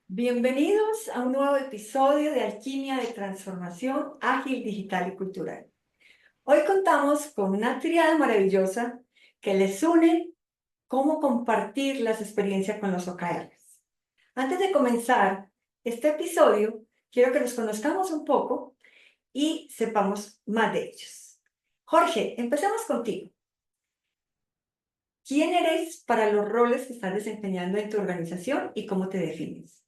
Bienvenidos a un nuevo episodio de Alquimia de Transformación Ágil, Digital y Cultural. Hoy contamos con una triada maravillosa que les une cómo compartir las experiencias con los OKRs. Antes de comenzar este episodio, quiero que los conozcamos un poco y sepamos más de ellos. Jorge, empecemos contigo. ¿Quién eres para los roles que estás desempeñando en tu organización y cómo te defines?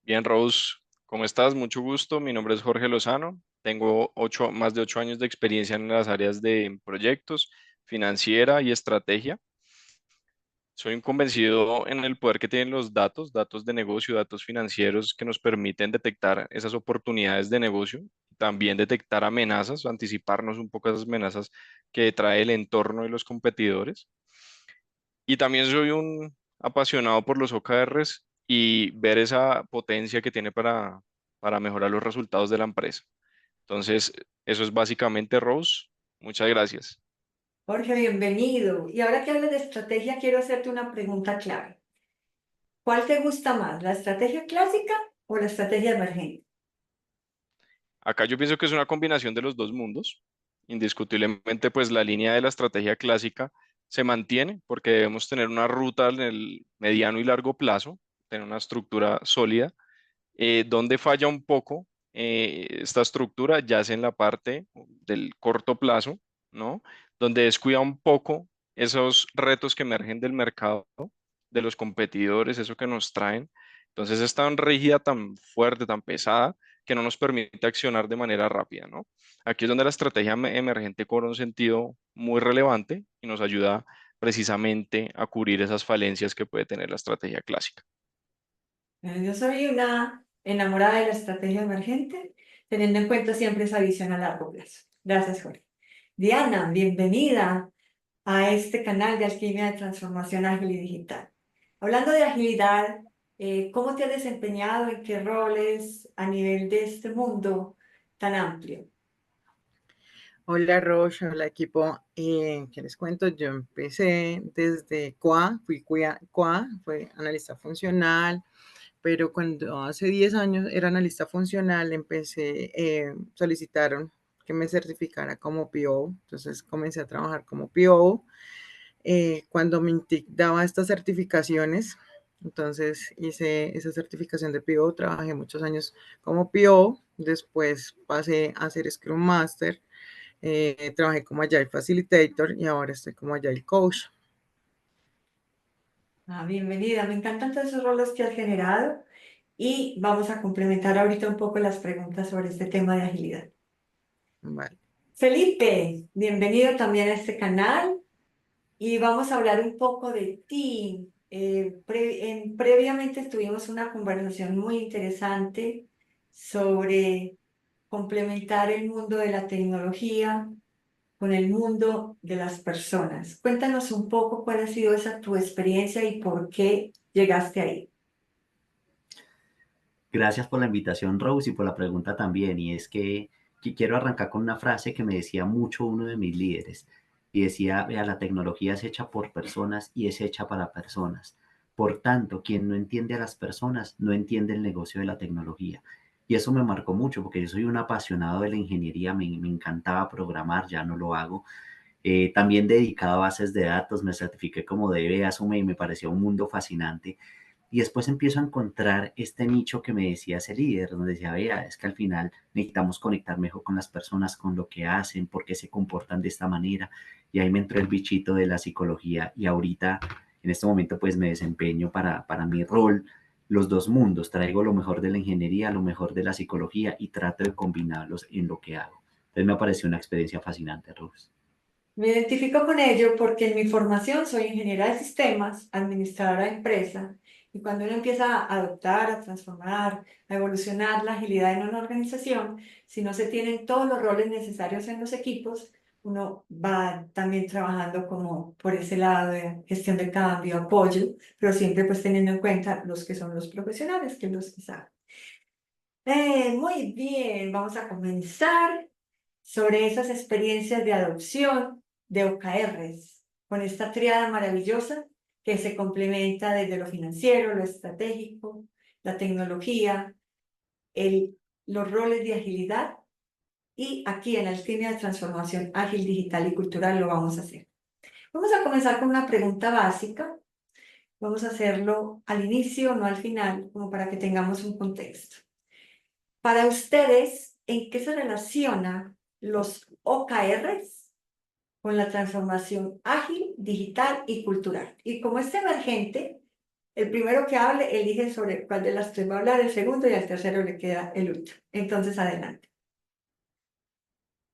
Bien, Rose, ¿cómo estás? Mucho gusto. Mi nombre es Jorge Lozano. Tengo más de 8 años de experiencia en las áreas de proyectos, financiera y estrategia. Soy un convencido en el poder que tienen los datos de negocio, datos financieros que nos permiten detectar esas oportunidades de negocio, también detectar amenazas, anticiparnos un poco a esas amenazas que trae el entorno y los competidores. Y también soy un apasionado por los OKRs y ver esa potencia que tiene para mejorar los resultados de la empresa. Entonces, eso es básicamente Rose. Muchas gracias. Jorge, bienvenido. Y ahora que hablas de estrategia, quiero hacerte una pregunta clave. ¿Cuál te gusta más, la estrategia clásica o la estrategia emergente? Acá yo pienso que es una combinación de los dos mundos. Indiscutiblemente, pues la línea de la estrategia clásica se mantiene porque debemos tener una ruta en el mediano y largo plazo, tener una estructura sólida. Donde falla un poco esta estructura, ya sea en la parte del corto plazo, ¿no? Donde descuida un poco esos retos que emergen del mercado, de los competidores, eso que nos traen. Entonces es tan rígida, tan fuerte, tan pesada, que no nos permite accionar de manera rápida, ¿no? Aquí es donde la estrategia emergente cobra un sentido muy relevante y nos ayuda precisamente a cubrir esas falencias que puede tener la estrategia clásica. Yo soy una enamorada de la estrategia emergente, teniendo en cuenta siempre esa visión a largo plazo. Gracias, Jorge. Diana, bienvenida a este canal de Alquimia de Transformación Ágil y Digital. Hablando de agilidad, ¿cómo te has desempeñado? ¿En qué roles a nivel de este mundo tan amplio? Hola Roche, hola equipo. ¿Qué les cuento? Yo empecé desde QA, fue analista funcional, pero cuando hace 10 años era analista funcional, solicitaron que me certificara como PO, entonces comencé a trabajar como PO. Cuando Mintic daba estas certificaciones, entonces hice esa certificación de PO, trabajé muchos años como PO, después pasé a ser Scrum Master. Trabajé como Agile Facilitator y ahora estoy como Agile Coach. Bienvenida, me encantan todos esos roles que has generado y vamos a complementar ahorita un poco las preguntas sobre este tema de agilidad. Vale. Felipe, bienvenido también a este canal y vamos a hablar un poco de ti. Previamente tuvimos una conversación muy interesante sobre complementar el mundo de la tecnología con el mundo de las personas. Cuéntanos un poco cuál ha sido esa tu experiencia y por qué llegaste ahí. Gracias por la invitación, Rose, y por la pregunta también. Y es que quiero arrancar con una frase que me decía mucho uno de mis líderes. Y decía, vea, la tecnología es hecha por personas y es hecha para personas. Por tanto, quien no entiende a las personas no entiende el negocio de la tecnología. Y eso me marcó mucho porque yo soy un apasionado de la ingeniería, me encantaba programar, ya no lo hago. También dedicado a bases de datos, me certifiqué como DBA, eso me pareció un mundo fascinante. Y después empiezo a encontrar este nicho que me decía ese líder, donde decía, vea, es que al final necesitamos conectar mejor con las personas, con lo que hacen, por qué se comportan de esta manera. Y ahí me entró el bichito de la psicología y ahorita, en este momento, pues me desempeño para mi rol los dos mundos. Traigo lo mejor de la ingeniería, lo mejor de la psicología y trato de combinarlos en lo que hago. Entonces me pareció una experiencia fascinante, Rubens. Me identifico con ello porque en mi formación soy ingeniera de sistemas, administradora de empresa, y cuando uno empieza a adoptar, a transformar, a evolucionar la agilidad en una organización, si no se tienen todos los roles necesarios en los equipos, uno va también trabajando como por ese lado de gestión de cambio, apoyo, pero siempre pues teniendo en cuenta los que son los profesionales, que los que saben. Muy bien, vamos a comenzar sobre esas experiencias de adopción de OKRs, con esta triada maravillosa que se complementa desde lo financiero, lo estratégico, la tecnología, los roles de agilidad, y aquí en la línea de transformación ágil, digital y cultural lo vamos a hacer. Vamos a comenzar con una pregunta básica. Vamos a hacerlo al inicio, no al final, como para que tengamos un contexto. Para ustedes, ¿en qué se relacionan los OKRs con la transformación ágil, digital y cultural? Y como es emergente, el primero que hable elige sobre cuál de las tres va a hablar, el segundo, y al tercero le queda el último. Entonces, adelante.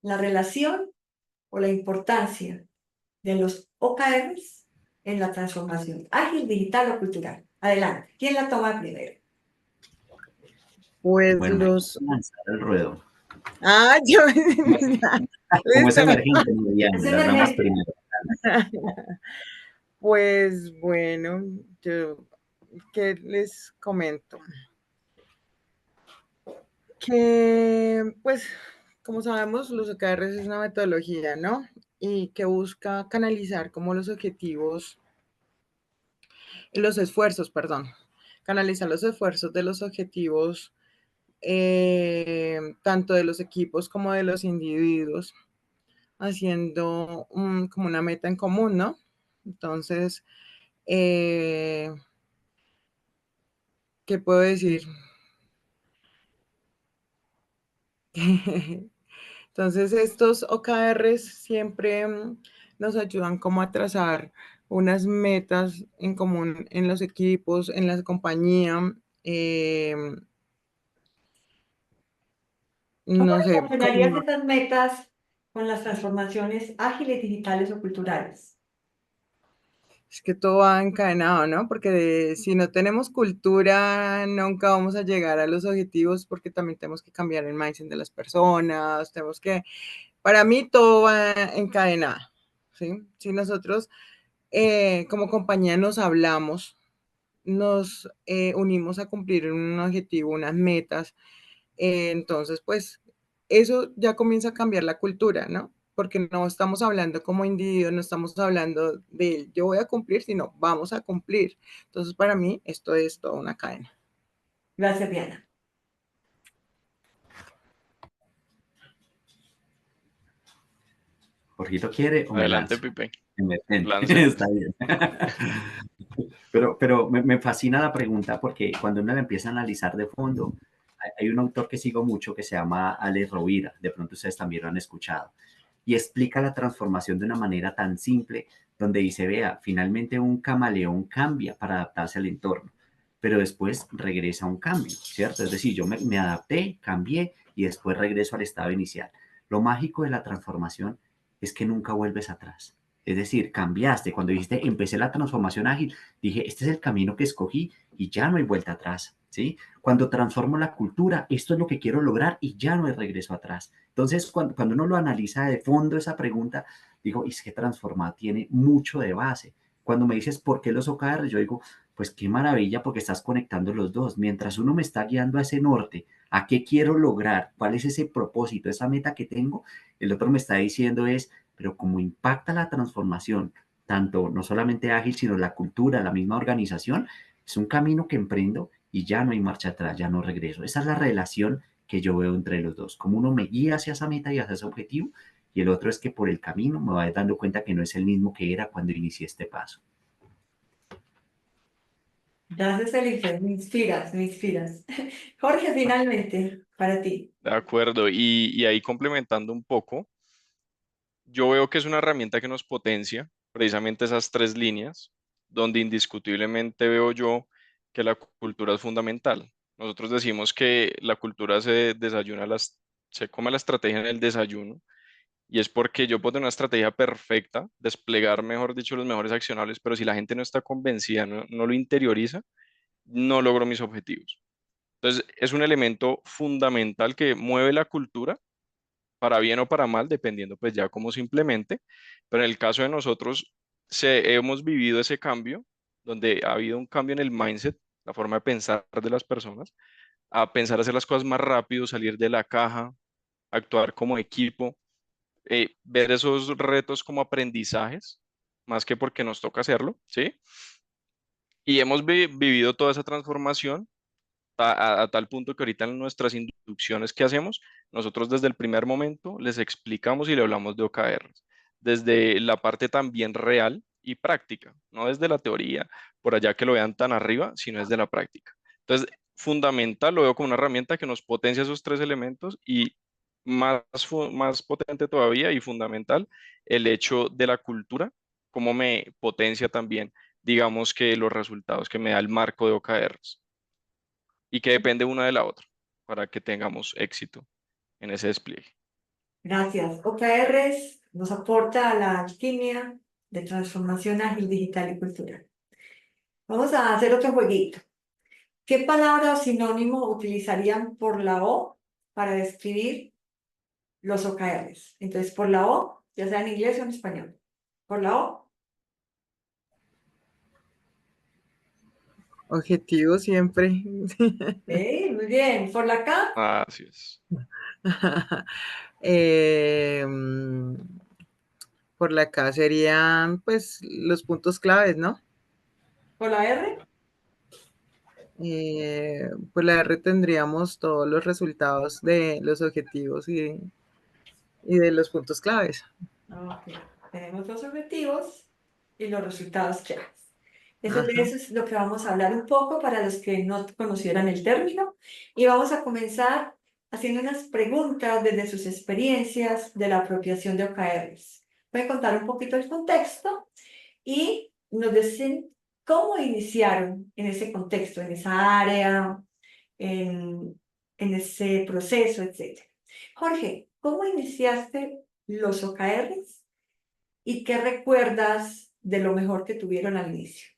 La relación o la importancia de los OKRs en la transformación ágil, digital o cultural. Adelante. ¿Quién la toma primero? Pues Bueno, me voy a lanzar el ruedo. Ah, yo... Como es Listo. emergente, no, Diana, Es las damas emergente. primero. Pues bueno, yo, ¿qué les comento? Que, pues, como sabemos, los OKRs es una metodología, ¿no? Y que busca canalizar como los objetivos, los esfuerzos, perdón, canalizar los esfuerzos de los objetivos, tanto de los equipos como de los individuos, haciendo como una meta en común, ¿no? Entonces, ¿qué puedo decir? Entonces, estos OKRs siempre nos ayudan como a trazar unas metas en común en los equipos, en la compañía. ¿Cómo No sé, relacionarías estas metas con las transformaciones ágiles, digitales o culturales? es que todo va encadenado, ¿no? Porque si no tenemos cultura, nunca vamos a llegar a los objetivos porque también tenemos que cambiar el mindset de las personas, tenemos que, para mí todo va encadenado, ¿sí? Si nosotros como compañía nos hablamos, nos unimos a cumplir un objetivo, unas metas, entonces pues eso ya comienza a cambiar la cultura, ¿no? Porque no estamos hablando como individuos, no estamos hablando de yo voy a cumplir, sino vamos a cumplir. Entonces para mí esto es toda una cadena. Gracias, Diana. ¿Jorgito quiere o me Adelante, lanzo? Pipe. Emergente. Lance. Está bien. Pero me fascina la pregunta porque cuando uno la empieza a analizar de fondo, hay un autor que sigo mucho que se llama Alex Rovira, de pronto ustedes también lo han escuchado, y explica la transformación de una manera tan simple, donde dice, vea, finalmente un camaleón cambia para adaptarse al entorno, pero después regresa a un cambio, ¿cierto? Es decir, yo me adapté, cambié y después regreso al estado inicial. Lo mágico de la transformación es que nunca vuelves atrás. Es decir, cambiaste. Cuando dijiste, empecé la transformación ágil, dije, este es el camino que escogí y ya no hay vuelta atrás, ¿sí? Cuando transformo la cultura, esto es lo que quiero lograr y ya no hay regreso atrás. Entonces, cuando uno lo analiza de fondo esa pregunta, digo, es que transformar tiene mucho de base. Cuando me dices, ¿por qué los OKR? Yo digo, pues qué maravilla porque estás conectando los dos. Mientras uno me está guiando a ese norte, a qué quiero lograr, cuál es ese propósito, esa meta que tengo, el otro me está diciendo es, pero cómo impacta la transformación, tanto no solamente ágil, sino la cultura, la misma organización, es un camino que emprendo y ya no hay marcha atrás, ya no regreso. Esa es la relación que yo veo entre los dos, como uno me guía hacia esa meta y hacia ese objetivo, y el otro es que por el camino me voy dando cuenta que no es el mismo que era cuando inicié este paso. Gracias, Felipe. Me inspiras, me inspiras. Jorge, finalmente, para ti. De acuerdo. Y ahí complementando un poco, yo veo que es una herramienta que nos potencia precisamente esas tres líneas, donde indiscutiblemente veo yo que la cultura es fundamental. Nosotros decimos que la cultura se desayuna, se come la estrategia en el desayuno, y es porque yo puedo tener una estrategia perfecta, desplegar, mejor dicho, los mejores accionables, pero si la gente no está convencida, no lo interioriza, no logro mis objetivos. Entonces, es un elemento fundamental que mueve la cultura para bien o para mal, dependiendo pues ya cómo se implemente, pero en el caso de nosotros hemos vivido ese cambio, donde ha habido un cambio en el mindset, la forma de pensar de las personas, a pensar hacer las cosas más rápido, salir de la caja, actuar como equipo, ver esos retos como aprendizajes, más que porque nos toca hacerlo, ¿sí? Y hemos vivido toda esa transformación a tal punto que ahorita en nuestras inducciones que hacemos, nosotros desde el primer momento les explicamos y le hablamos de OKRs, desde la parte también real y práctica, no desde la teoría, por allá que lo vean tan arriba, sino desde la práctica. Entonces, fundamental, lo veo como una herramienta que nos potencia esos tres elementos y más potente todavía y fundamental, el hecho de la cultura, cómo me potencia también, digamos que los resultados que me da el marco de OKRs y que depende una de la otra para que tengamos éxito en ese despliegue. Gracias. OKRs nos aporta a la alquimia de transformación ágil digital y cultural. Vamos a hacer otro jueguito. ¿Qué palabra o sinónimo utilizarían por la O para describir los OKRs? Entonces, por la O, ya sea en inglés o en español. Por la O, Objetivo siempre. muy bien. Por la K, Así es. Em, por la K serían pues los puntos claves, ¿no? por la R, Por la R tendríamos todos los resultados de los objetivos y de los puntos claves. ok. Tenemos los objetivos y los resultados claves. Eso, de Ajá. eso es lo que vamos a hablar un poco para los que no conocieran el término. Y vamos a comenzar haciendo unas preguntas desde sus experiencias de la apropiación de OKRs. Voy a contar un poquito el contexto y nos dicen cómo iniciaron en ese contexto, en esa área, en ese proceso, etc. Jorge, ¿cómo iniciaste los OKRs y qué recuerdas de lo mejor que tuvieron al inicio?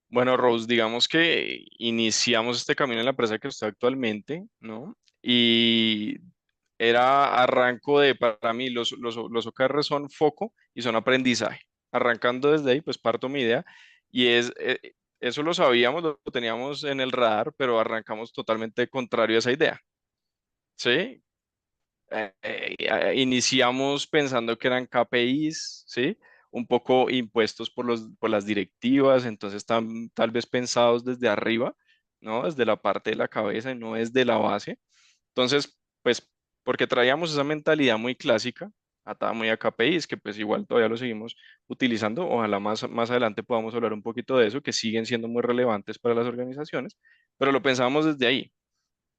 Bueno, Rose, digamos que iniciamos este camino en la empresa que estoy actualmente, ¿no? Y era arranco de, para mí, los OKR son foco y son aprendizaje. Arrancando desde ahí, pues parto mi idea y eso lo sabíamos, lo teníamos en el radar, pero arrancamos totalmente contrario a esa idea, ¿sí? Iniciamos pensando que eran KPIs, ¿sí? Un poco impuestos por las directivas, entonces están tal vez pensados desde arriba, ¿no? Desde la parte de la cabeza y no desde la base. Entonces, pues, porque traíamos esa mentalidad muy clásica, atada muy a KPIs, que pues igual todavía lo seguimos utilizando. Ojalá más adelante podamos hablar un poquito de eso, que siguen siendo muy relevantes para las organizaciones, pero lo pensábamos desde ahí.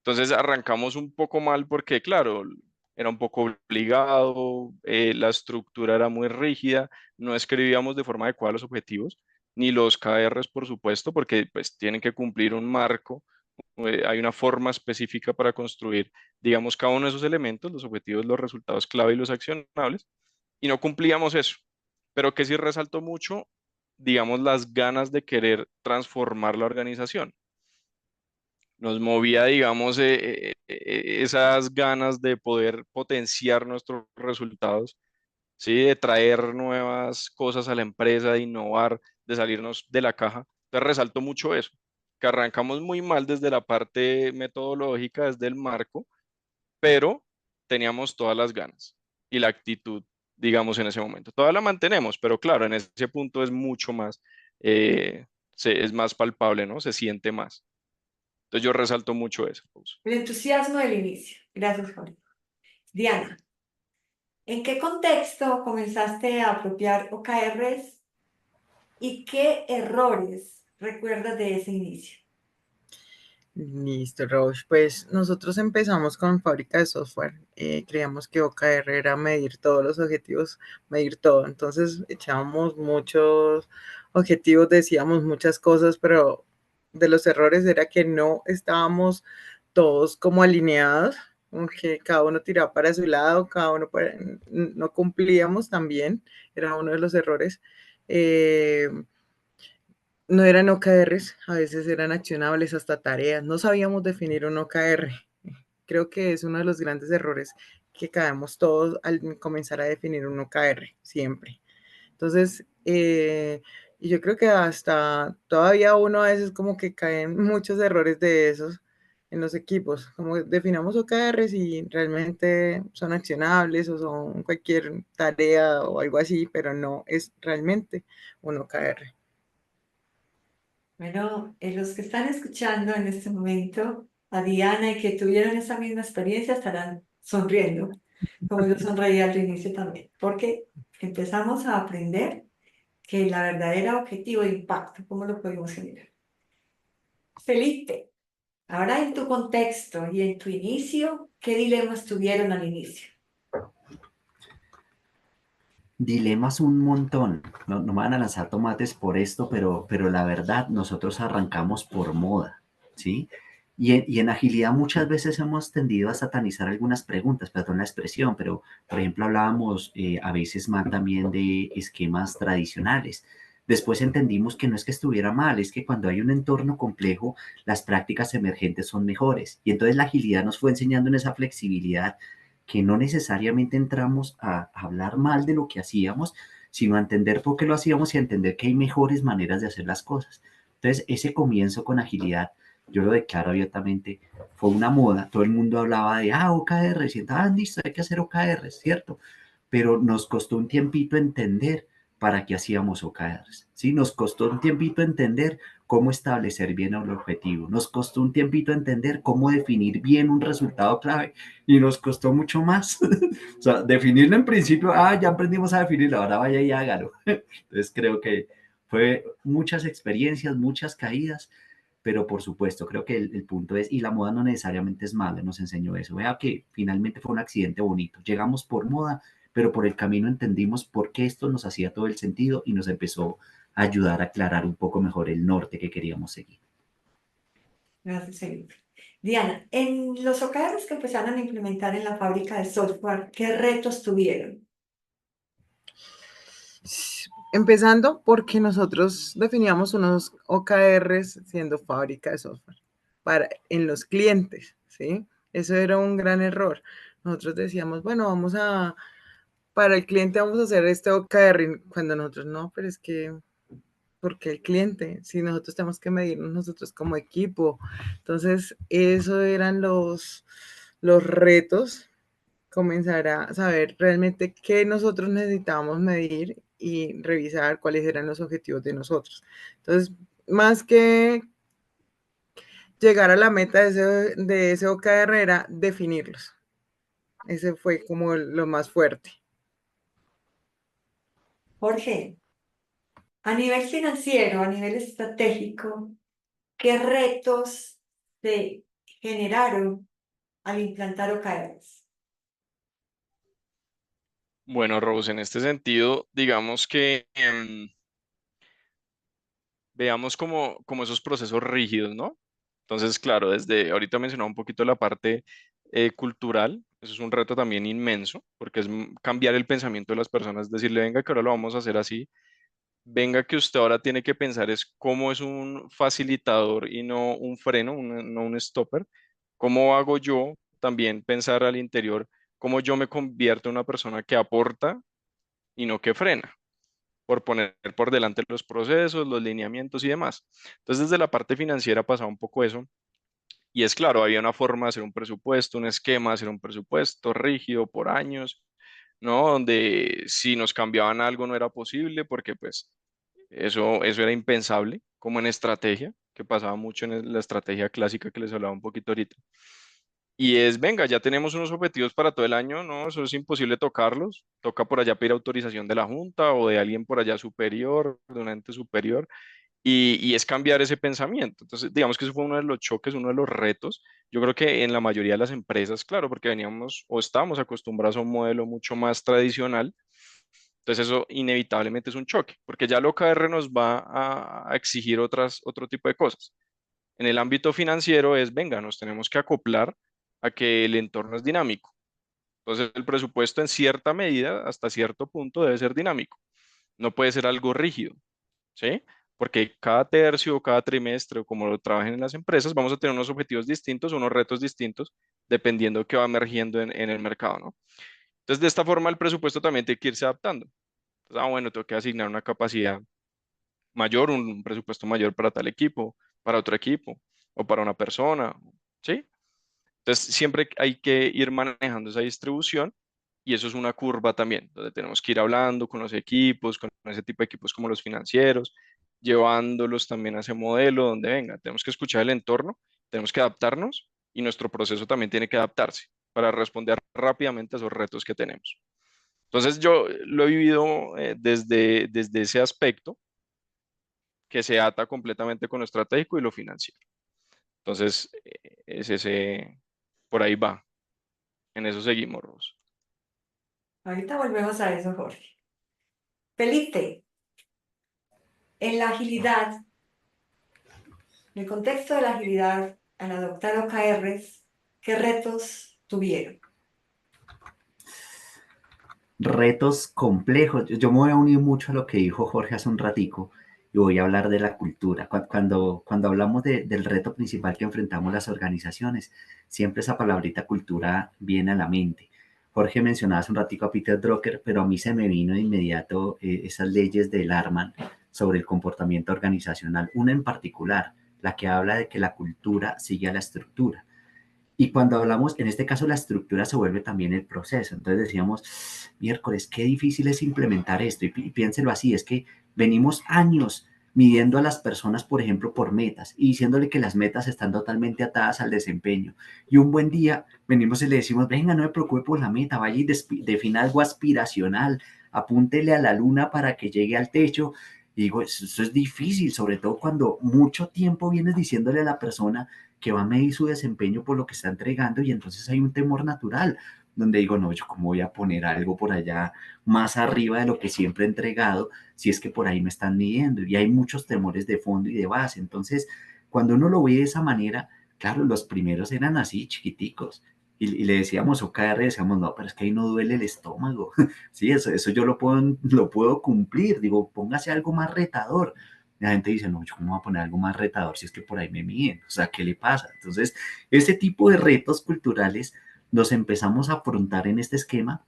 Entonces arrancamos un poco mal porque, claro, era un poco obligado, la estructura era muy rígida, no escribíamos de forma adecuada los objetivos, ni los KRs, por supuesto, porque pues tienen que cumplir un marco, hay una forma específica para construir, digamos, cada uno de esos elementos, los objetivos, los resultados clave y los accionables, y no cumplíamos eso. Pero que sí resaltó mucho, digamos, las ganas de querer transformar la organización. Nos movía, digamos, esas ganas de poder potenciar nuestros resultados, ¿sí? De traer nuevas cosas a la empresa, de innovar, de salirnos de la caja. Entonces resalto mucho eso, que arrancamos muy mal desde la parte metodológica, desde el marco, pero teníamos todas las ganas y la actitud, digamos, en ese momento. Todavía la mantenemos, pero claro, en ese punto es mucho más, es más palpable, ¿no? Se siente más. Entonces yo resalto mucho eso, Rose. El entusiasmo del inicio. Gracias, Jorge. Diana, ¿en qué contexto comenzaste a apropiar OKRs y qué errores recuerdas de ese inicio? Listo, Roche. Pues nosotros empezamos con fábrica de software. Creíamos que OKR era medir todos los objetivos, medir todo. Entonces echábamos muchos objetivos, decíamos muchas cosas, pero de los errores era que no estábamos todos como alineados, como que cada uno tiraba para su lado, no cumplíamos también, era uno de los errores. Eh, no eran OKRs, a veces eran accionables hasta tareas. No sabíamos definir un OKR. Creo que es uno de los grandes errores que caemos todos al comenzar a definir un OKR, siempre. Entonces, y yo creo que hasta todavía uno a veces como que caen muchos errores de esos. en los equipos, como definamos OKRs y realmente son accionables o son cualquier tarea o algo así, pero no es realmente un OKR. Bueno, los que están escuchando en este momento a Diana y que tuvieron esa misma experiencia estarán sonriendo, como yo sonreía al inicio también, porque empezamos a aprender que la verdadera objetivo de impacto, ¿cómo lo podemos generar? Felipe, ahora en tu contexto y en tu inicio, ¿qué dilemas tuvieron al inicio? Dilemas un montón. No, no me van a lanzar tomates por esto, pero la verdad, nosotros arrancamos por moda, ¿sí? Y en agilidad muchas veces hemos tendido a satanizar algunas preguntas, perdón la expresión, pero por ejemplo hablábamos a veces más también de esquemas tradicionales. Después entendimos que no es que estuviera mal, es que cuando hay un entorno complejo, las prácticas emergentes son mejores. Y entonces la agilidad nos fue enseñando en esa flexibilidad que no necesariamente entramos a hablar mal de lo que hacíamos, sino a entender por qué lo hacíamos y a entender que hay mejores maneras de hacer las cosas. Entonces, ese comienzo con agilidad, yo lo declaro abiertamente, fue una moda. Todo el mundo hablaba de, OKR, listo, hay que hacer OKR, ¿cierto? Pero nos costó un tiempito entender para qué hacíamos OKRs, ¿sí? Nos costó un tiempito entender cómo establecer bien el objetivo, nos costó un tiempito entender cómo definir bien un resultado clave y nos costó mucho más. O sea, definirlo en principio, ya aprendimos a definirlo, ahora vaya y hágalo. Entonces creo que fue muchas experiencias, muchas caídas, pero por supuesto, creo que el punto es, y la moda no necesariamente es mala, nos enseñó eso. Vea que finalmente fue un accidente bonito. Llegamos por moda, pero por el camino entendimos por qué esto nos hacía todo el sentido y nos empezó a ayudar a aclarar un poco mejor el norte que queríamos seguir. Gracias, Felipe. Diana, en los OKRs que empezaron a implementar en la fábrica de software, ¿qué retos tuvieron? Empezando porque nosotros definíamos unos OKRs siendo fábrica de software en los clientes, ¿sí? Eso era un gran error. Nosotros decíamos, bueno, para el cliente vamos a hacer este OKR, cuando nosotros no, pero es que, ¿por qué el cliente? Si nosotros tenemos que medirnos nosotros como equipo. Entonces, eso eran los retos, comenzar a saber realmente qué nosotros necesitábamos medir y revisar cuáles eran los objetivos de nosotros. Entonces, más que llegar a la meta de ese OKR era definirlos. Ese fue como lo más fuerte. Jorge, a nivel financiero, a nivel estratégico, ¿qué retos se generaron al implantar OKRs? Bueno, Rose, en este sentido, digamos que veamos como esos procesos rígidos, ¿no? Entonces, claro, desde ahorita mencionaba un poquito la parte cultural, eso es un reto también inmenso, porque es cambiar el pensamiento de las personas, decirle, venga, que ahora lo vamos a hacer así, venga, que usted ahora tiene que pensar es cómo es un facilitador y no un freno, no un stopper, cómo hago yo también pensar al interior, cómo yo me convierto en una persona que aporta y no que frena por poner por delante los procesos, los lineamientos y demás. Entonces, desde la parte financiera pasaba un poco eso. Y es claro, había una forma de hacer un presupuesto, un esquema de hacer un presupuesto rígido por años, ¿no? Donde si nos cambiaban algo no era posible porque pues eso era impensable, como en estrategia, que pasaba mucho en la estrategia clásica que les hablaba un poquito ahorita. Y es, venga, ya tenemos unos objetivos para todo el año, no, eso es imposible tocarlos. Toca por allá pedir autorización de la Junta o de alguien por allá superior, de un ente superior, y es cambiar ese pensamiento. Entonces, digamos que eso fue uno de los choques, uno de los retos. Yo creo que en la mayoría de las empresas, claro, porque veníamos o estamos acostumbrados a un modelo mucho más tradicional. Entonces eso inevitablemente es un choque, porque ya el OKR nos va a exigir otro tipo de cosas. En el ámbito financiero es, venga, nos tenemos que acoplar a que el entorno es dinámico. Entonces, el presupuesto en cierta medida, hasta cierto punto, debe ser dinámico. No puede ser algo rígido, ¿sí? Porque cada tercio, cada trimestre, o como lo trabajen en las empresas, vamos a tener unos objetivos distintos, unos retos distintos, dependiendo de qué va emergiendo en el mercado, ¿no? Entonces, de esta forma, el presupuesto también tiene que irse adaptando. Entonces, bueno, tengo que asignar una capacidad mayor, un presupuesto mayor para tal equipo, para otro equipo, o para una persona. ¿sí? Entonces, siempre hay que ir manejando esa distribución y eso es una curva también, donde tenemos que ir hablando con los equipos, con ese tipo de equipos como los financieros, llevándolos también a ese modelo donde venga. Tenemos que escuchar el entorno, tenemos que adaptarnos y nuestro proceso también tiene que adaptarse para responder rápidamente a esos retos que tenemos. Entonces, yo lo he vivido desde ese aspecto que se ata completamente con lo estratégico y lo financiero. Entonces, es ese, por ahí va. En eso seguimos, Ros. Ahorita volvemos a eso, Jorge. Felipe, en la agilidad, en el contexto de la agilidad, al adoptar OKRs, ¿qué retos tuvieron? Retos complejos. Yo me voy a unir mucho a lo que dijo Jorge hace un ratico y voy a hablar de la cultura. Cuando hablamos del reto principal que enfrentamos las organizaciones, siempre esa palabrita cultura viene a la mente. Jorge mencionaba hace un ratico a Peter Drucker, pero a mí se me vino de inmediato esas leyes del Arman sobre el comportamiento organizacional. Una en particular, la que habla de que la cultura sigue a la estructura. Y cuando hablamos, en este caso, la estructura se vuelve también el proceso. Entonces decíamos, miércoles, qué difícil es implementar esto. Y piénselo así, es que venimos años midiendo a las personas, por ejemplo, por metas y diciéndole que las metas están totalmente atadas al desempeño. Y un buen día venimos y le decimos, venga, no me preocupe por la meta, vaya y defina algo aspiracional, apúntele a la luna para que llegue al techo. Y digo, eso es difícil, sobre todo cuando mucho tiempo vienes diciéndole a la persona que va a medir su desempeño por lo que está entregando y entonces hay un temor natural donde digo, no, yo cómo voy a poner algo por allá más arriba de lo que siempre he entregado si es que por ahí me están midiendo y hay muchos temores de fondo y de base. Entonces, cuando uno lo ve de esa manera, claro, los primeros eran así, chiquiticos. Y le decíamos OKR, decíamos, no, pero es que ahí no duele el estómago. Sí, eso yo lo puedo cumplir. Digo, póngase algo más retador. La gente dice, no, yo cómo voy a poner algo más retador si es que por ahí me miden, o sea, ¿qué le pasa? Entonces, ese tipo de retos culturales los empezamos a afrontar en este esquema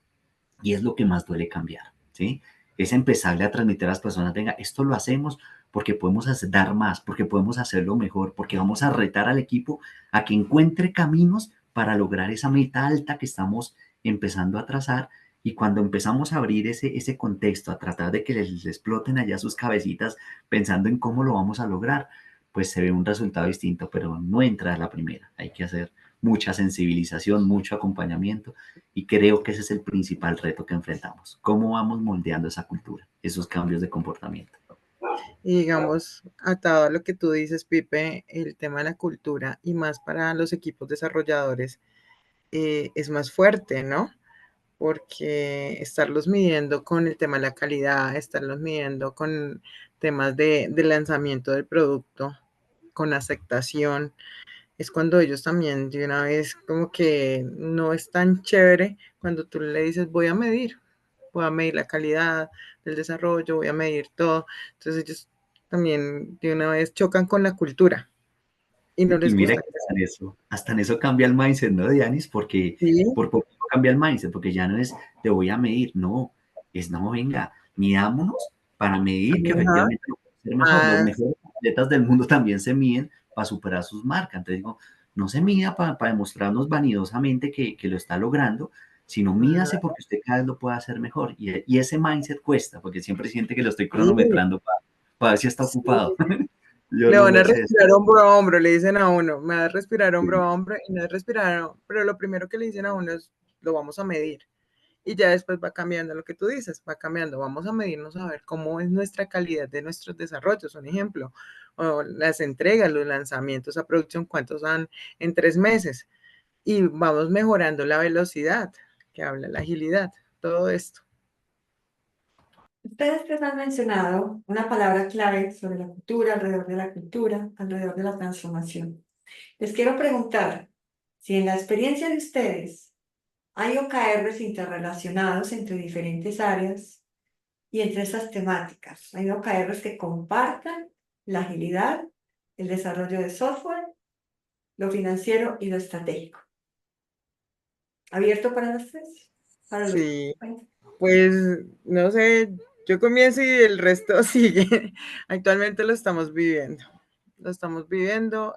y es lo que más duele cambiar, ¿sí? Es empezarle a transmitir a las personas, venga, esto lo hacemos porque podemos dar más, porque podemos hacerlo mejor, porque vamos a retar al equipo a que encuentre caminos para lograr esa meta alta que estamos empezando a trazar. Y cuando empezamos a abrir ese contexto, a tratar de que les exploten allá sus cabecitas pensando en cómo lo vamos a lograr, pues se ve un resultado distinto, pero no entra a la primera. Hay que hacer mucha sensibilización, mucho acompañamiento y creo que ese es el principal reto que enfrentamos. ¿Cómo vamos moldeando esa cultura, esos cambios de comportamiento? Y digamos, atado a lo que tú dices, Pipe, el tema de la cultura y más para los equipos desarrolladores es más fuerte, ¿no? Porque estarlos midiendo con el tema de la calidad, estarlos midiendo con temas de lanzamiento del producto, con aceptación, es cuando ellos también de una vez como que no es tan chévere cuando tú le dices voy a medir la calidad del desarrollo, voy a medir todo. Entonces ellos también de una vez chocan con la cultura y no Y les mira gusta. que hasta en eso cambia el mindset, ¿no, Dianis? Porque Sí, por poco cambia el mindset, porque ya no es te voy a medir, no, es no, venga, midámonos para medir que ajá, efectivamente lo puedo hacer mejor. Los más, mejores atletas del mundo también se miden para superar sus marcas. Entonces digo, no se mida para demostrarnos vanidosamente que lo está logrando, sino mídase porque usted cada vez lo puede hacer mejor. Y ese mindset cuesta, porque siempre siente que lo estoy sí, cronometrando para ver si está sí, ocupado. Yo le no van a lo sé. respirar hombro a hombro, le dicen a uno, me va a respirar hombro a hombro y no es respirar, pero lo primero que le dicen a uno es, lo vamos a medir. Y ya después va cambiando lo que tú dices, va cambiando. Vamos a medirnos a ver cómo es nuestra calidad de nuestros desarrollos, un ejemplo, o las entregas, los lanzamientos a producción, cuántos dan en 3 meses. Y vamos mejorando la velocidad, que habla la agilidad, todo esto. Ustedes tres han mencionado una palabra clave sobre la cultura, alrededor de la cultura, alrededor de la transformación. Les quiero preguntar si en la experiencia de ustedes hay OKRs interrelacionados entre diferentes áreas y entre esas temáticas. Hay OKRs que compartan la agilidad, el desarrollo de software, lo financiero y lo estratégico. ¿Abierto para los tres? Para los... Sí, pues no sé, yo comienzo y el resto sigue. Actualmente lo estamos viviendo. lo estamos viviendo.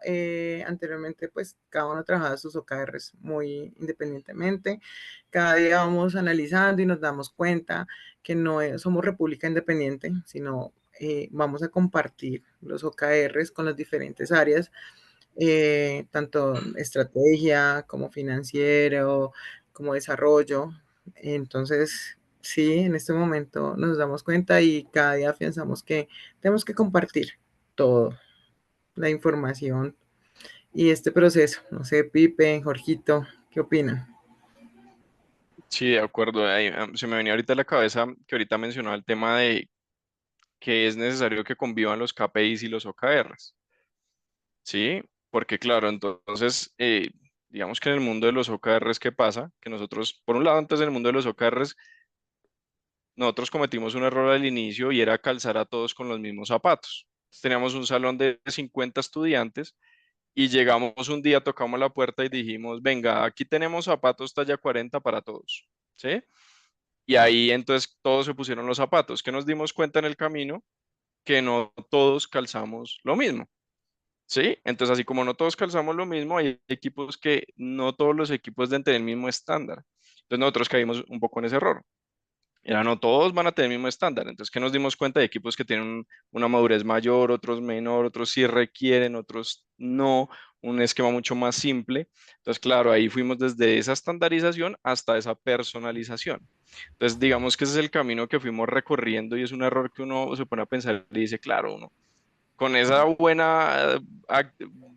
Anteriormente, pues cada uno trabajaba sus OKRs muy independientemente. Cada día vamos analizando y nos damos cuenta que no somos república independiente, sino vamos a compartir los OKRs con las diferentes áreas, tanto estrategia como financiero, como desarrollo. Entonces, sí, en este momento nos damos cuenta y cada día pensamos que tenemos que compartir todo, la información y este proceso. No sé, Pipe, Jorgito, ¿qué opinan? Sí, de acuerdo. Se me venía ahorita a la cabeza que ahorita mencionaba el tema de que es necesario que convivan los KPIs y los OKRs, ¿sí? Porque claro, entonces, digamos que en el mundo de los OKRs, ¿qué pasa? Que nosotros, por un lado, antes del mundo de los OKRs, nosotros cometimos un error al inicio y era calzar a todos con los mismos zapatos. Entonces, teníamos un salón de 50 estudiantes y llegamos un día, tocamos la puerta y dijimos, venga, aquí tenemos zapatos talla 40 para todos, ¿sí? Y ahí entonces todos se pusieron los zapatos, que nos dimos cuenta en el camino que no todos calzamos lo mismo, ¿sí? Entonces, así como no todos calzamos lo mismo, hay equipos que no todos los equipos deben tener el mismo estándar. Entonces, nosotros caímos un poco en ese error. Era, no todos van a tener el mismo estándar. Entonces, ¿qué nos dimos cuenta? De equipos que tienen una madurez mayor, otros menor, otros sí requieren, otros no, un esquema mucho más simple. Entonces, claro, ahí fuimos desde esa estandarización hasta esa personalización. Entonces, digamos que ese es el camino que fuimos recorriendo y es un error que uno se pone a pensar y dice, claro, uno con esa buena,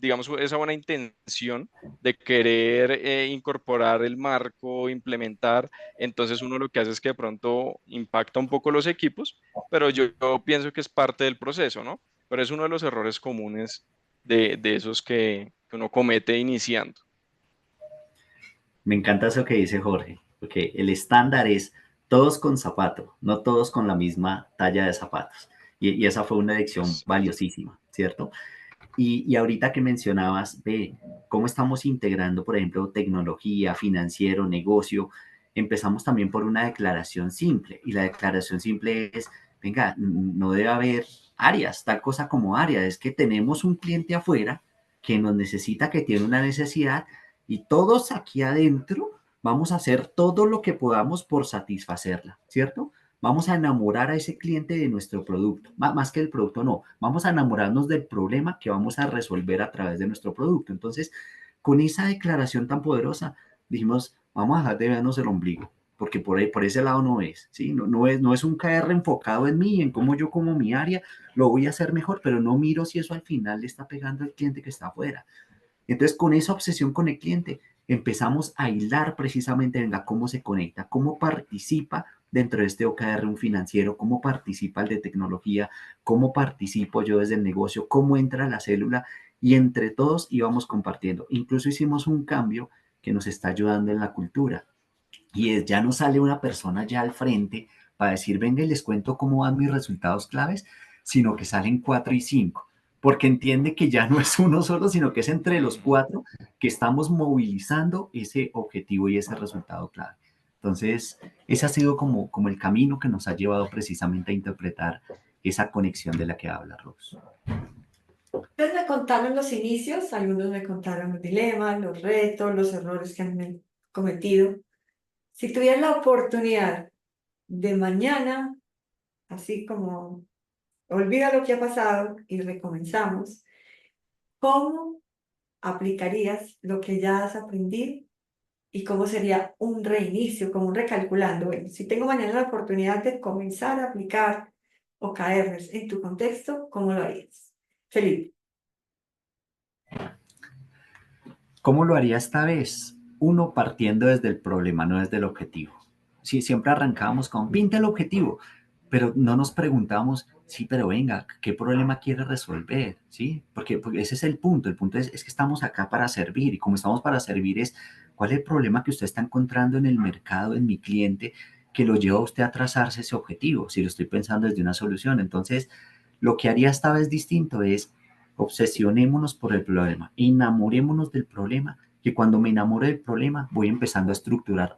digamos, esa buena intención de querer incorporar el marco, implementar, entonces uno lo que hace es que de pronto impacta un poco los equipos, pero yo pienso que es parte del proceso, ¿no? Pero es uno de los errores comunes de esos que uno comete iniciando. Me encanta eso que dice Jorge, porque el estándar es todos con zapato, no todos con la misma talla de zapatos. Y esa fue una lección Exacto. valiosísima, ¿cierto? Y ahorita que mencionabas de cómo estamos integrando, por ejemplo, tecnología, financiero, negocio, empezamos también por una declaración simple. Y la declaración simple es, venga, no debe haber áreas, tal cosa como áreas. Es que tenemos un cliente afuera que nos necesita, que tiene una necesidad y todos aquí adentro vamos a hacer todo lo que podamos por satisfacerla, ¿cierto? Vamos a enamorar a ese cliente de nuestro producto, más que el producto no, vamos a enamorarnos del problema que vamos a resolver a través de nuestro producto. Entonces, con esa declaración tan poderosa, dijimos, vamos a dejar de vernos el ombligo, porque por ahí, por ese lado no es, ¿sí? No es un KR enfocado en mí, en cómo yo como mi área lo voy a hacer mejor, pero no miro si eso al final le está pegando al cliente que está afuera. Entonces, con esa obsesión con el cliente, empezamos a hilar precisamente, venga, cómo se conecta, cómo participa dentro de este OKR un financiero, cómo participa el de tecnología, cómo participo yo desde el negocio, cómo entra la célula y entre todos íbamos compartiendo. Incluso hicimos un cambio que nos está ayudando en la cultura y es ya no sale una persona ya al frente para decir, venga y les cuento cómo van mis resultados claves, sino que salen 4 y 5 porque entiende que ya no es uno solo, sino que es entre los 4 que estamos movilizando ese objetivo y ese resultado clave. Entonces, ese ha sido como el camino que nos ha llevado precisamente a interpretar esa conexión de la que habla Rose. Ustedes me contaron los inicios, algunos me contaron los dilemas, los retos, los errores que han cometido. Si tuvieran la oportunidad de mañana, así como olvida lo que ha pasado y recomenzamos, ¿cómo aplicarías lo que ya has aprendido y cómo sería un reinicio, como un recalculando? Bueno, si tengo mañana la oportunidad de comenzar a aplicar OKRs en tu contexto, ¿cómo lo harías? Felipe. ¿Cómo lo haría esta vez? Uno, partiendo desde el problema, no desde el objetivo. Sí, siempre arrancábamos con, pinta el objetivo, pero no nos preguntamos, sí, pero venga, ¿qué problema quiere resolver? ¿Sí? Porque ese es el punto. El punto es que estamos acá para servir y como estamos para servir es, ¿cuál es el problema que usted está encontrando en el mercado, en mi cliente, que lo lleva a usted a trazarse ese objetivo? Si lo estoy pensando desde una solución. Entonces, lo que haría esta vez distinto es obsesionémonos por el problema, enamorémonos del problema, que cuando me enamore del problema voy empezando a estructurar,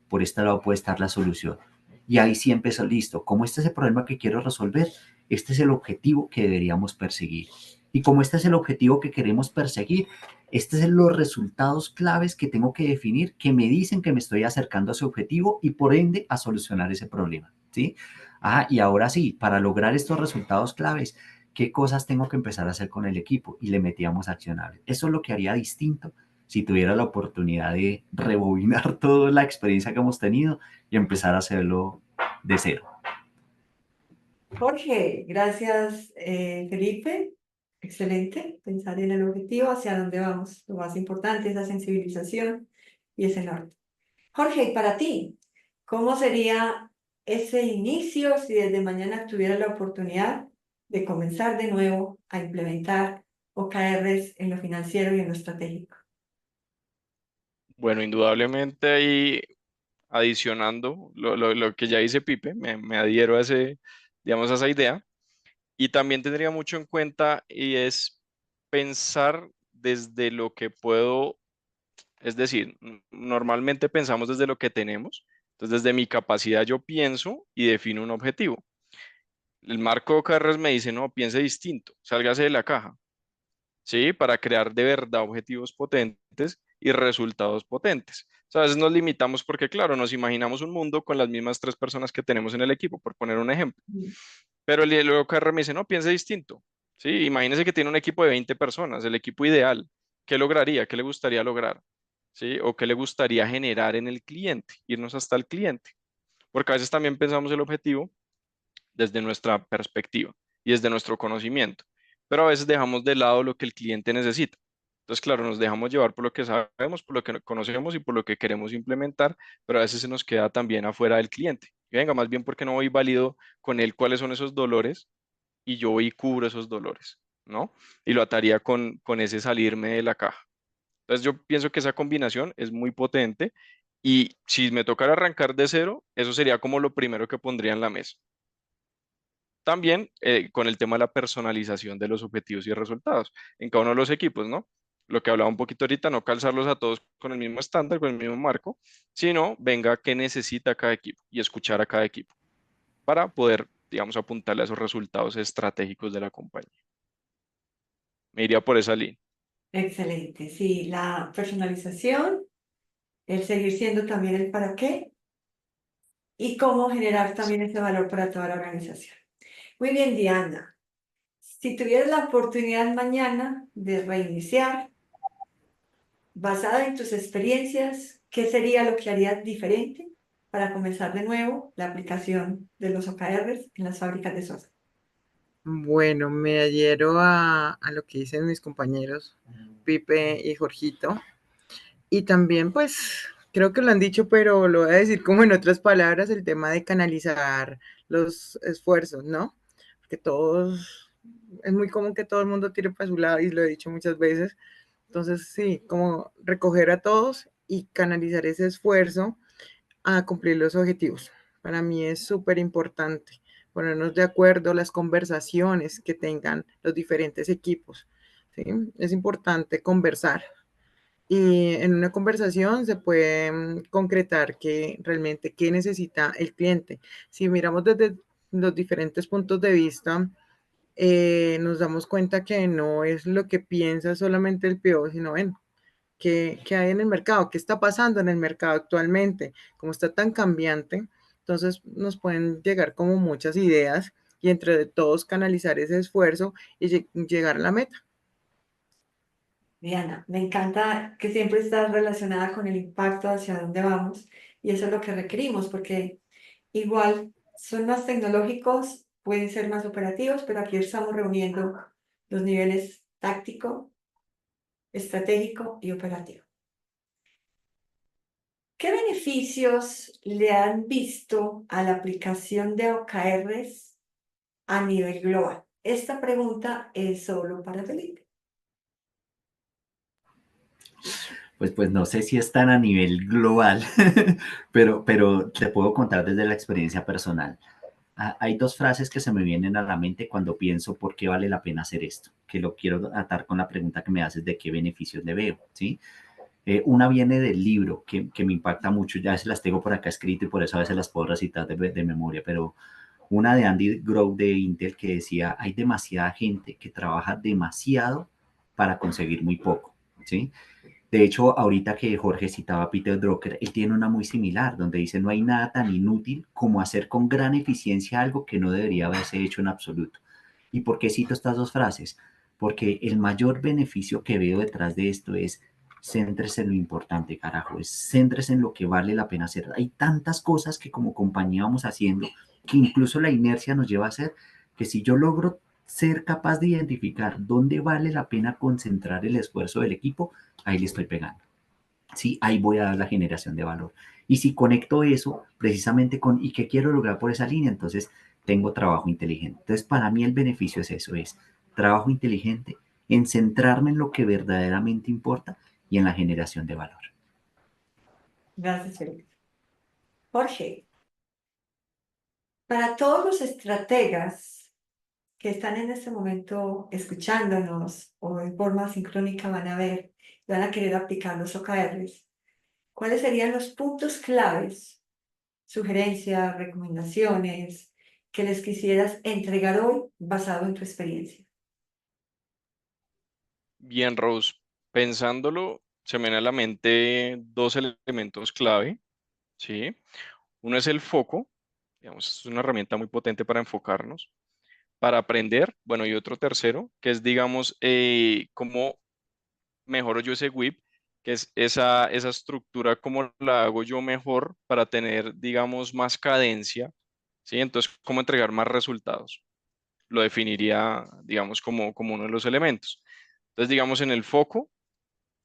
por este lado puede estar la solución. Y ahí sí empezó, listo, como este es el problema que quiero resolver, este es el objetivo que deberíamos perseguir. Y como este es el objetivo que queremos perseguir, estos son los resultados claves que tengo que definir, que me dicen que me estoy acercando a ese objetivo y por ende a solucionar ese problema, ¿sí? Y ahora sí, para lograr estos resultados claves, ¿qué cosas tengo que empezar a hacer con el equipo? Y le metíamos accionables. Eso es lo que haría distinto si tuviera la oportunidad de rebobinar toda la experiencia que hemos tenido y empezar a hacerlo de cero. Jorge, gracias, Felipe. Excelente, pensar en el objetivo, hacia dónde vamos. Lo más importante es la sensibilización y ese norte. Jorge, y para ti, ¿cómo sería ese inicio si desde mañana tuvieras la oportunidad de comenzar de nuevo a implementar OKRs en lo financiero y en lo estratégico? Bueno, indudablemente ahí adicionando lo que ya dice Pipe, me adhiero a ese, digamos, a esa idea. Y también tendría mucho en cuenta y es pensar desde lo que puedo, es decir, normalmente pensamos desde lo que tenemos. Entonces, desde mi capacidad yo pienso y defino un objetivo. El marco de OKRs me dice, no, piense distinto, sálgase de la caja, ¿sí? Para crear de verdad objetivos potentes y resultados potentes. O sea, a veces nos limitamos porque, claro, nos imaginamos un mundo con las mismas tres personas que tenemos en el equipo, por poner un ejemplo. Mm. Pero el OKR me dice, no, piense distinto, ¿sí? Imagínese que tiene un equipo de 20 personas, el equipo ideal. ¿Qué lograría? ¿Qué le gustaría lograr? ¿Sí? ¿O qué le gustaría generar en el cliente? Irnos hasta el cliente. Porque a veces también pensamos el objetivo desde nuestra perspectiva y desde nuestro conocimiento, pero a veces dejamos de lado lo que el cliente necesita. Entonces, claro, nos dejamos llevar por lo que sabemos, por lo que conocemos y por lo que queremos implementar, pero a veces se nos queda también afuera del cliente. Y venga, más bien porque no voy válido con él cuáles son esos dolores y yo voy y cubro esos dolores, ¿no? Y lo ataría con ese salirme de la caja. Entonces, yo pienso que esa combinación es muy potente y si me tocara arrancar de cero, eso sería como lo primero que pondría en la mesa. También con el tema de la personalización de los objetivos y resultados en cada uno de los equipos, ¿no? Lo que hablaba un poquito ahorita, no calzarlos a todos con el mismo estándar, con el mismo marco, sino venga qué necesita cada equipo y escuchar a cada equipo para poder, digamos, apuntarle a esos resultados estratégicos de la compañía. Me iría por esa línea. Excelente, sí, la personalización, el seguir siendo también el para qué y cómo generar también ese valor para toda la organización. Muy bien, Diana. Si tuvieras la oportunidad mañana de reiniciar, basada en tus experiencias, ¿qué sería lo que harías diferente para comenzar de nuevo la aplicación de los OKRs en las fábricas de software? Bueno, me adhiero a lo que dicen mis compañeros Pipe y Jorgito. Y también, pues, creo que lo han dicho, pero lo voy a decir como en otras palabras, el tema de canalizar los esfuerzos, ¿no? Porque todos, es muy común que todo el mundo tire para su lado y lo he dicho muchas veces. Entonces, sí, como recoger a todos y canalizar ese esfuerzo a cumplir los objetivos. Para mí es súper importante ponernos de acuerdo, las conversaciones que tengan los diferentes equipos. ¿Sí? Es importante conversar y en una conversación se puede concretar que realmente qué necesita el cliente. Si miramos desde los diferentes puntos de vista, nos damos cuenta que no es lo que piensa solamente el PO, sino ven, qué hay en el mercado, qué está pasando en el mercado actualmente, cómo está tan cambiante. Entonces nos pueden llegar como muchas ideas y entre todos canalizar ese esfuerzo y llegar a la meta. Diana, me encanta que siempre estás relacionada con el impacto hacia dónde vamos y eso es lo que requerimos porque igual son más tecnológicos, pueden ser más operativos, pero aquí estamos reuniendo los niveles táctico, estratégico y operativo. ¿Qué beneficios le han visto a la aplicación de OKRs a nivel global? Esta pregunta es solo para Felipe. Pues no sé si es tan a nivel global, pero te puedo contar desde la experiencia personal. Hay dos frases que se me vienen a la mente cuando pienso por qué vale la pena hacer esto, que lo quiero atar con la pregunta que me haces de qué beneficios le veo, ¿sí? Una viene del libro que me impacta mucho, ya se las tengo por acá escrito y por eso a veces las puedo recitar de memoria, pero Una de Andy Grove de Intel que decía, hay demasiada gente que trabaja demasiado para conseguir muy poco, ¿sí? De hecho, ahorita que Jorge citaba a Peter Drucker, él tiene una muy similar, donde dice, no hay nada tan inútil como hacer con gran eficiencia algo que no debería haberse hecho en absoluto. ¿Y por qué cito estas dos frases? Porque el mayor beneficio que veo detrás de esto es, céntrese en lo importante, carajo, es céntrese en lo que vale la pena hacer. Hay tantas cosas que como compañía vamos haciendo, que incluso la inercia nos lleva a hacer, que si yo logro ser capaz de identificar dónde vale la pena concentrar el esfuerzo del equipo, ahí le estoy pegando. Sí, ahí voy a dar la generación de valor. Y si conecto eso precisamente con, ¿y qué quiero lograr por esa línea? Entonces tengo trabajo inteligente. Entonces para mí el beneficio es eso, es trabajo inteligente en centrarme en lo que verdaderamente importa y en la generación de valor. Gracias, Felipe. Jorge, para todos los estrategas que están en este momento escuchándonos o de forma sincrónica van a ver, van a querer aplicar los OKRs, ¿cuáles serían los puntos claves, sugerencias, recomendaciones que les quisieras entregar hoy basado en tu experiencia? Bien, Rose, pensándolo, se me vienen a la mente dos elementos clave, ¿sí? Uno es el foco, digamos, es una herramienta muy potente para enfocarnos, para aprender, bueno, y otro tercero, que es, digamos, cómo mejoro yo ese whip, que es esa estructura, cómo la hago yo mejor para tener, digamos, más cadencia, ¿sí? Entonces, cómo entregar más resultados. Lo definiría, digamos, como uno de los elementos. Entonces, digamos, en el foco,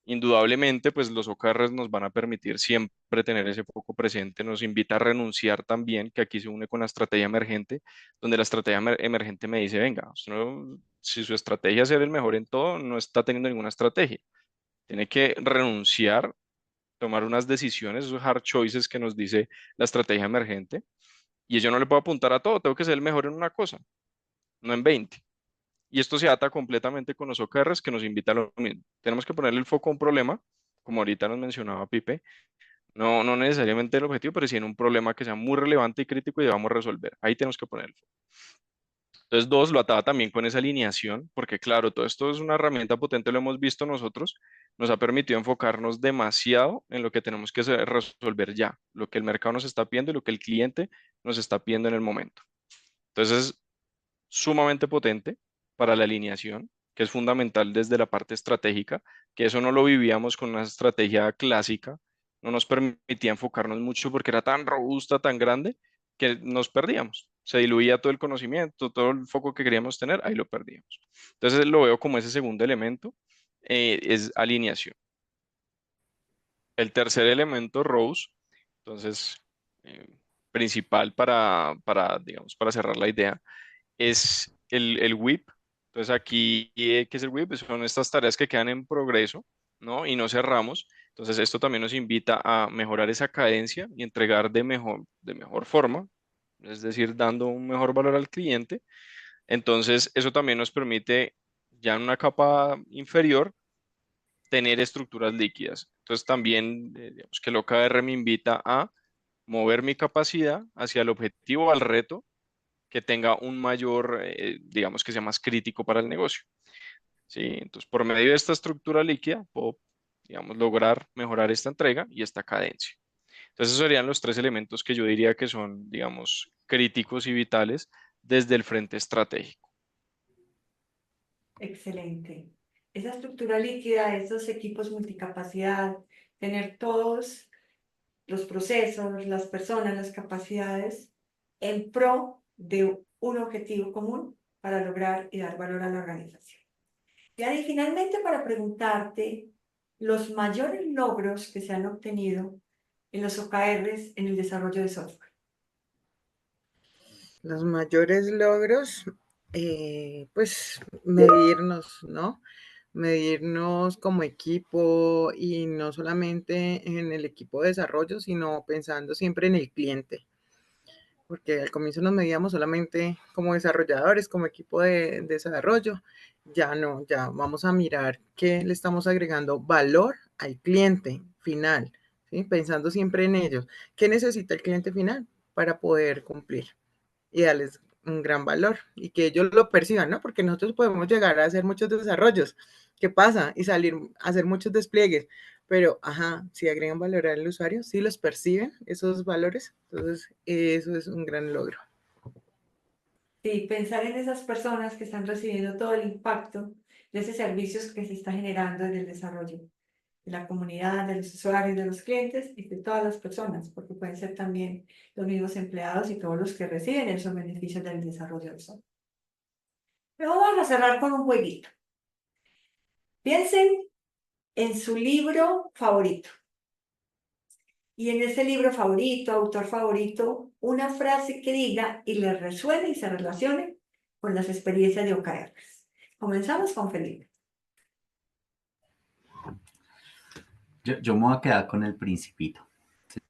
indudablemente, pues los OKRs nos van a permitir siempre tener ese foco presente, nos invita a renunciar también, que aquí se une con la estrategia emergente, donde la estrategia emergente me dice, venga, usted si su estrategia es ser el mejor en todo, no está teniendo ninguna estrategia. Tiene que renunciar, tomar unas decisiones, esos hard choices que nos dice la estrategia emergente, y yo no le puedo apuntar a todo, tengo que ser el mejor en una cosa, no en 20. Y esto se ata completamente con los OKRs que nos invita a lo mismo. Tenemos que ponerle el foco a un problema, como ahorita nos mencionaba Pipe, no necesariamente el objetivo, pero sí en un problema que sea muy relevante y crítico y debamos resolver. Ahí tenemos que poner el foco. Entonces, dos, lo ataba también con esa alineación, porque claro, todo esto es una herramienta potente, lo hemos visto nosotros, nos ha permitido enfocarnos demasiado en lo que tenemos que resolver ya, lo que el mercado nos está pidiendo y lo que el cliente nos está pidiendo en el momento. Entonces, es sumamente potente para la alineación, que es fundamental desde la parte estratégica, que eso no lo vivíamos con una estrategia clásica, no nos permitía enfocarnos mucho porque era tan robusta, tan grande, que nos perdíamos. Se diluía todo el conocimiento, todo el foco que queríamos tener, ahí lo perdíamos. Entonces lo veo como ese segundo elemento, es alineación. El tercer elemento, Rose, entonces, eh, principal digamos, para cerrar la idea, es el WIP. Entonces aquí, ¿qué es el WIP? Pues son estas tareas que quedan en progreso, ¿no? Y no cerramos. Entonces esto también nos invita a mejorar esa cadencia y entregar de mejor forma, es decir, dando un mejor valor al cliente. Entonces eso también nos permite, ya en una capa inferior, tener estructuras líquidas. Entonces también, digamos que el OKR me invita a mover mi capacidad hacia el objetivo, al reto que tenga un mayor, digamos que sea más crítico para el negocio. ¿Sí? Entonces, por medio de esta estructura líquida, puedo, digamos, lograr mejorar esta entrega y esta cadencia. Entonces, esos serían los tres elementos que yo diría que son, digamos, críticos y vitales desde el frente estratégico. Excelente. Esa estructura líquida, esos equipos multicapacidad, tener todos los procesos, las personas, las capacidades en pro de un objetivo común para lograr y dar valor a la organización. Y ahí finalmente para preguntarte los mayores logros que se han obtenido en los OKRs en el desarrollo de software. Los mayores logros, pues medirnos, ¿no? Medirnos como equipo y no solamente en el equipo de desarrollo, sino pensando siempre en el cliente. Porque al comienzo nos medíamos solamente como desarrolladores, como equipo de desarrollo. Ya no, ya vamos a mirar qué le estamos agregando valor al cliente final, ¿sí? Pensando siempre en ellos. ¿Qué necesita el cliente final para poder cumplir? y darles un gran valor y que ellos lo perciban, ¿no? Porque nosotros podemos llegar a hacer muchos desarrollos. ¿Qué pasa? Y salir a hacer muchos despliegues. Pero, ajá, si agregan valor al usuario, si los perciben esos valores, entonces eso es un gran logro. Sí, pensar en esas personas que están recibiendo todo el impacto de esos servicios que se está generando en el desarrollo de la comunidad, de los usuarios, de los clientes y de todas las personas, porque pueden ser también los mismos empleados y todos los que reciben esos beneficios del desarrollo del software. Pero vamos a cerrar con un jueguito. Piensen en su libro favorito. Y en ese libro favorito, autor favorito, una frase que diga y le resuene y se relacione con las experiencias de OKRs. Comenzamos con Felipe. Yo me voy a quedar con el Principito.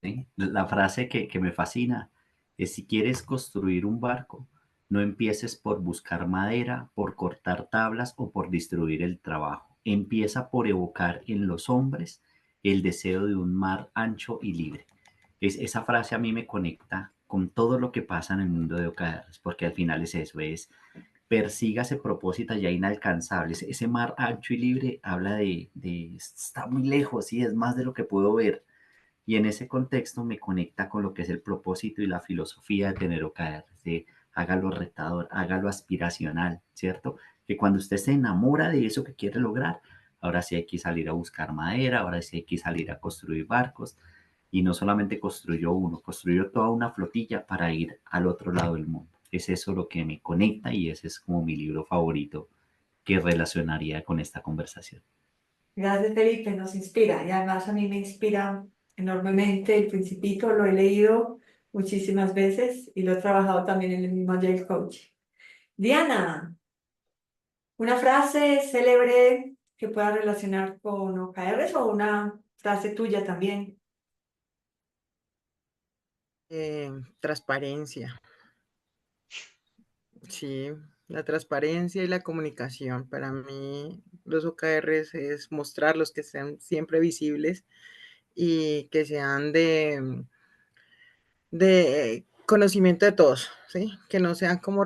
¿Sí? La frase que me fascina es: si quieres construir un barco, no empieces por buscar madera, por cortar tablas o por distribuir el trabajo. Empieza por evocar en los hombres el deseo de un mar ancho y libre. Esa frase a mí me conecta con todo lo que pasa en el mundo de OKRs, porque al final es eso, es persiga ese propósito ya inalcanzable. Ese mar ancho y libre habla de está muy lejos y es más de lo que puedo ver. Y en ese contexto me conecta con lo que es el propósito y la filosofía de tener OKRs, de hágalo retador, hágalo aspiracional, ¿cierto? Que cuando usted se enamora de eso que quiere lograr, ahora sí hay que salir a buscar madera, ahora sí hay que salir a construir barcos. Y no solamente construyó uno, construyó toda una flotilla para ir al otro lado del mundo. Es eso lo que me conecta y ese es como mi libro favorito que relacionaría con esta conversación. Gracias, Felipe, nos inspira. Y además a mí me inspira enormemente El Principito. Lo he leído muchísimas veces y lo he trabajado también en el mismo Agile Coach. Diana, una frase célebre que pueda relacionar con OKRs o una frase tuya también. Transparencia. Sí, la transparencia y la comunicación. Para mí, los OKRs es mostrarlos que sean siempre visibles y que sean de conocimiento de todos, ¿sí? Que no sean como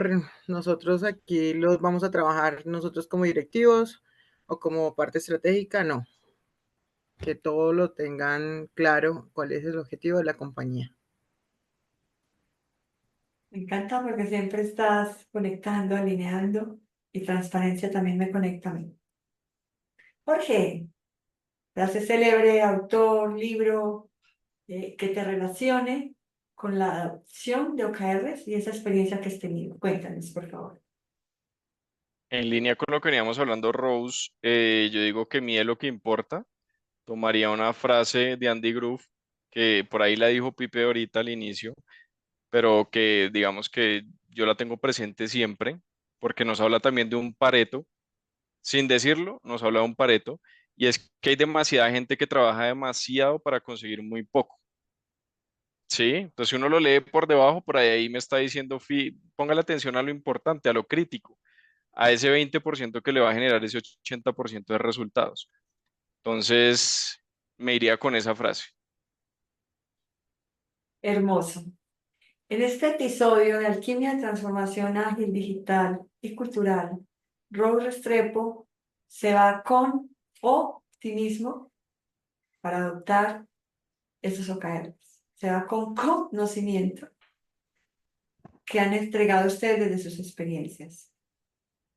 nosotros aquí los vamos a trabajar nosotros como directivos o como parte estratégica, no. Que todos lo tengan claro cuál es el objetivo de la compañía. Me encanta porque siempre estás conectando, alineando y transparencia también me conecta a mí. Jorge, frase célebre, autor, libro, que te relacione con la adopción de OKRs y esa experiencia que has tenido. Cuéntanos, por favor. En línea con lo que veníamos hablando, Rose, yo digo que mide lo que importa. Tomaría una frase de Andy Grove, que por ahí la dijo Pipe ahorita al inicio, pero que digamos que yo la tengo presente siempre, porque nos habla también de un Pareto, sin decirlo, nos habla de un Pareto, y es que hay demasiada gente que trabaja demasiado para conseguir muy poco. Sí, entonces si uno lo lee por debajo, por ahí me está diciendo, póngale atención a lo importante, a lo crítico, a ese 20% que le va a generar ese 80% de resultados. Entonces, me iría con esa frase. Hermoso. En este episodio de Alquimia de Transformación Ágil, Digital y Cultural, Rose Restrepo se va con optimismo para adoptar esos OKRs. Se va con conocimiento que han entregado ustedes desde sus experiencias.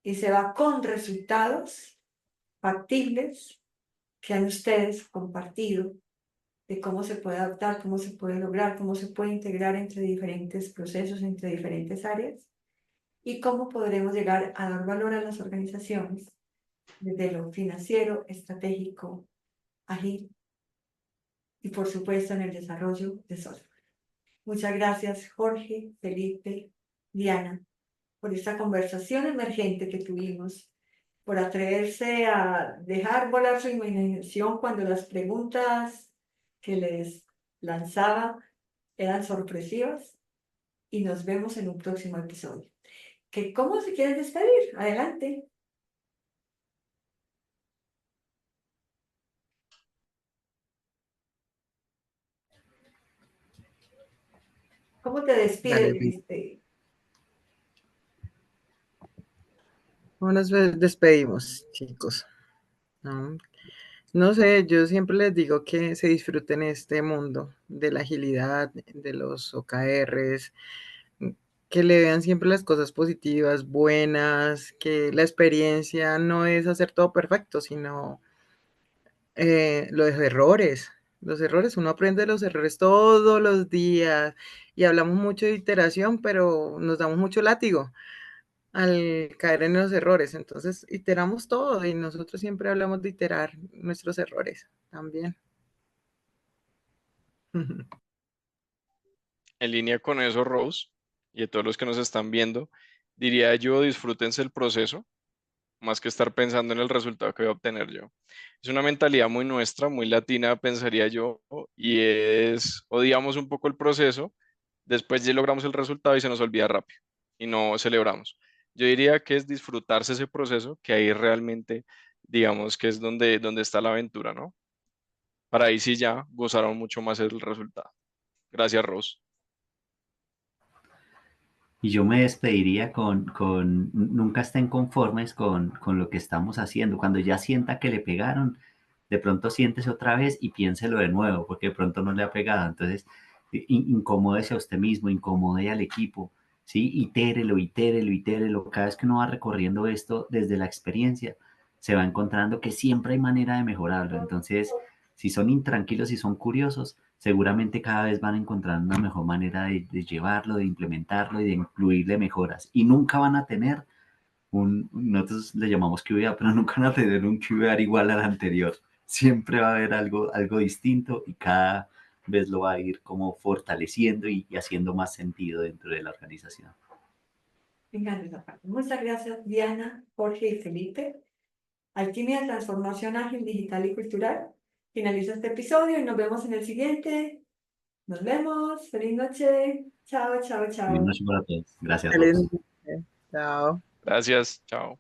Y se va con resultados factibles que han ustedes compartido de cómo se puede adaptar, cómo se puede lograr, cómo se puede integrar entre diferentes procesos, entre diferentes áreas y cómo podremos llegar a dar valor a las organizaciones desde lo financiero, estratégico, ágil y por supuesto en el desarrollo de software. Muchas gracias Jorge, Felipe, Diana, por esta conversación emergente que tuvimos, por atreverse a dejar volar su imaginación cuando las preguntas que les lanzaba eran sorpresivas y nos vemos en un próximo episodio. ¿Cómo se quieren despedir? Adelante. ¿Cómo te despides Dale, de este? ¿Cómo nos despedimos, chicos? No, no sé, yo siempre les digo que se disfruten este mundo de la agilidad, de los OKRs, que le vean siempre las cosas positivas, buenas, que la experiencia no es hacer todo perfecto, sino los errores. Los errores, uno aprende de los errores todos los días y hablamos mucho de iteración, pero nos damos mucho látigo al caer en los errores. Entonces, iteramos todo y nosotros siempre hablamos de iterar nuestros errores también. En línea con eso, Rose, y de todos los que nos están viendo, diría yo, disfrútense el proceso, más que estar pensando en el resultado que voy a obtener yo. Es una mentalidad muy nuestra, muy latina, pensaría yo, y es, odiamos un poco el proceso, después ya logramos el resultado y se nos olvida rápido, y no celebramos. Yo diría que es disfrutarse ese proceso, que ahí realmente, digamos que es donde está la aventura, ¿no? Para ahí sí ya gozaron mucho más el resultado. Gracias, Rose. Y yo me despediría nunca estén conformes con lo que estamos haciendo. Cuando ya sienta que le pegaron, de pronto siéntese otra vez y piénselo de nuevo, porque de pronto no le ha pegado. Entonces, incomódese a usted mismo, incomode al equipo, ¿sí? Itérelo, itérelo, itérelo. Cada vez que uno va recorriendo esto desde la experiencia, se va encontrando que siempre hay manera de mejorarlo. Entonces, si son intranquilos y son curiosos, seguramente cada vez van a encontrar una mejor manera de llevarlo, de implementarlo y de incluirle mejoras. Y nunca van a tener nosotros le llamamos QA, pero nunca van a tener un QA igual al anterior. Siempre va a haber algo distinto y cada vez lo va a ir como fortaleciendo y haciendo más sentido dentro de la organización. Me encanta esa parte. Muchas gracias, Diana, Jorge y Felipe. Alquimia, transformación ágil, digital y cultural. Finaliza este episodio y nos vemos en el siguiente. Nos vemos. Feliz noche. Chao, chao, Buenas chao. noches para todos. Gracias, Rose. Excelente. Chao. Gracias, chao.